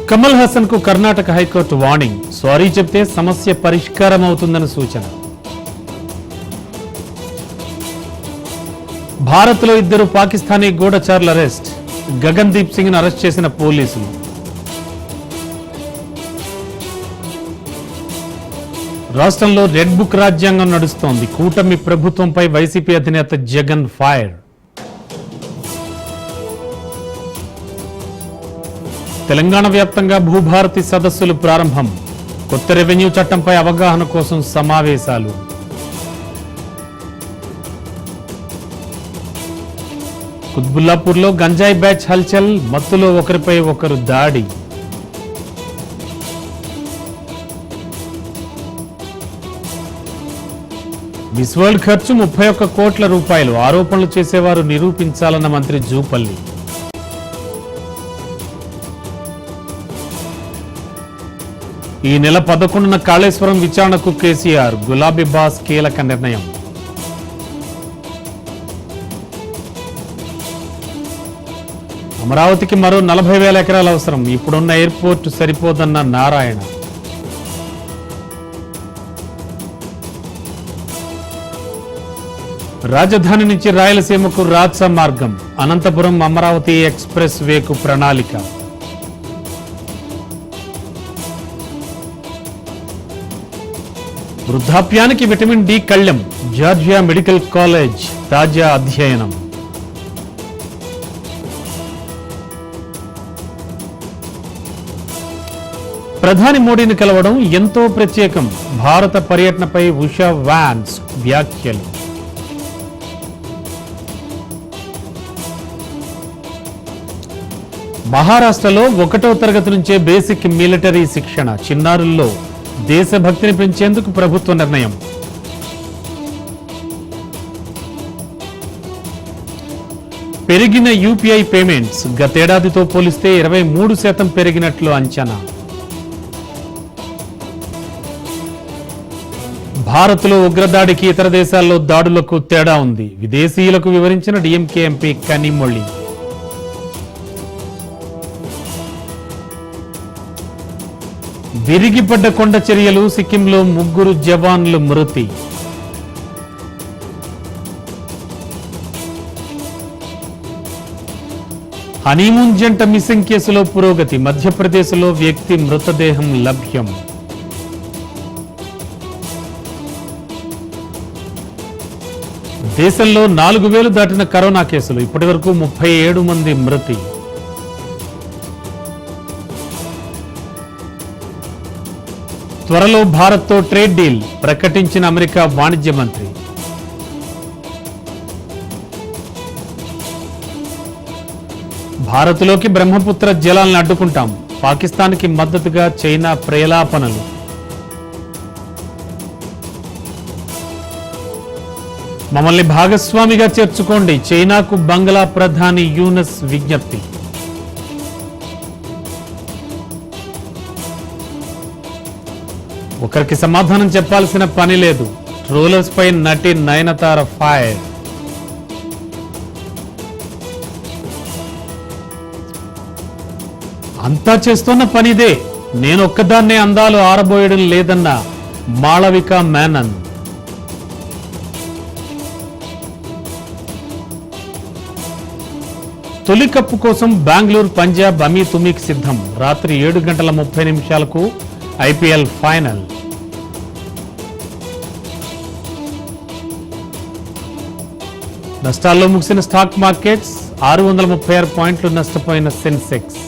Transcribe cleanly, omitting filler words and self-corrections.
కమల్ హాసన్ కు Karnataka high court warning, sorry చెప్తే సమస్య పరిష్కారం అవుతుందని సూచన. భారత్ లో 2 పాకిస్తానీ గూఢచారుల అరెస్ట్, గగన్ దీప్ సింగ్ ను అరెస్ట్ చేసిన పోలీసులు. రాష్ట్రంలో రెడ్ బుక్ రాజ్యాంగం నడుస్తోంది, కూటమి ప్రభుత్వంపై వైసీపీ అధినేత జగన్ ఫైర్. తెలంగాణ వ్యాప్తంగా భూభారతి సదస్సులు ప్రారంభం, కొత్త రెవెన్యూ చట్టంపై అవగాహన కోసం సమావేశాలు. కుత్బుల్లాపూర్లో గంజాయి బ్యాచ్ హల్చల్, మత్తులో ఒకరిపై ఒకరు దాడి. మిస్ వరల్డ్ ఖర్చు 31 కోట్ల రూపాయలు, ఆరోపణలు చేసేవారు నిరూపించాలన్న మంత్రి జూపల్లి. ఈ నెల 11న కాళేశ్వరం విచారణకు కేసీఆర్, గులాబీ బాస్ కీలక నిర్ణయం. అమరావతికి మరో 40,000 ఎకరాలు అవసరం, ఇప్పుడున్న ఎయిర్పోర్ట్ సరిపోదన్న నారాయణ. రాజధాని నుంచి రాయలసీమకు రాత్స మార్గం, అనంతపురం అమరావతి ఎక్స్ప్రెస్ వేకు ప్రణాళిక. వృద్ధాప్యానికి విటమిన్ డి కళ్యం, జార్జియా మెడికల్ కాలేజ్ తాజా అధ్యయనం. ప్రధాని మోడీని కలవడం ఎంతో ప్రత్యేకం, భారత పర్యటనపై ఉషా వాన్స్ వ్యాఖ్యలు. మహారాష్ట్రలో 1వ తరగతి నుంచే బేసిక్ మిలిటరీ శిక్షణ, చిన్నారుల్లో దేశభక్తిని పెంచేందుకు ప్రభుత్వ నిర్ణయం. పెరిగిన యూపీఐ పేమెంట్స్, గతేడాదితో పోలిస్తే 23% పెరిగినట్లు అంచనా. భారత్లో ఉగ్రదాడికి ఇతర దేశాల్లో దాడులకు తేడా ఉంది, విదేశీయులకు వివరించిన డీఎంకే ఎంపీ కనిమొళి. విరిగిపడ్డ కొండ చర్యలు, సిక్కింలో 3 జవాన్లు మృతి. హనీమూన్ జంట మిస్సింగ్ కేసులో పురోగతి, మధ్యప్రదేశ్లో వ్యక్తి మృతదేహం లభ్యం. దేశంలో 4,000 దాటిన కరోనా కేసులు, ఇప్పటివరకు 37 మంది మృతి. త్వరలో భారత్తో ట్రేడ్ డీల్ ప్రకటించిన అమెరికా వాణిజ్య మంత్రి. భారత్లోకి బ్రహ్మపుత్ర జలాలను అడ్డుకుంటాం, పాకిస్తాన్కి మద్దతుగా చైనా ప్రేలాపనలు. మమ్మల్ని భాగస్వామిగా చేర్చుకోండి, చైనాకు బంగ్లా ప్రధాని యూనస్ విజ్ఞప్తి. ఒకరికి సమాధానం చెప్పాల్సిన పని లేదు, ట్రోలర్స్ పై నటి నయనతార ఫైర్. అంతా చేస్తున్న పనిదే, నేనొక్కదాన్నే అందాలు ఆరబోయడం లేదన్న మాళవిక మేనన్. తొలి కప్పు కోసం బెంగళూరు పంజాబ్ అమీ తుమీకి సిద్ధం, రాత్రి 7:30 ఐపీఎల్ ఫైనల్. నష్టాల్లో ముగిసిన స్టాక్ మార్కెట్స్, 636 పాయింట్లు నష్టపోయిన సెన్సెక్స్.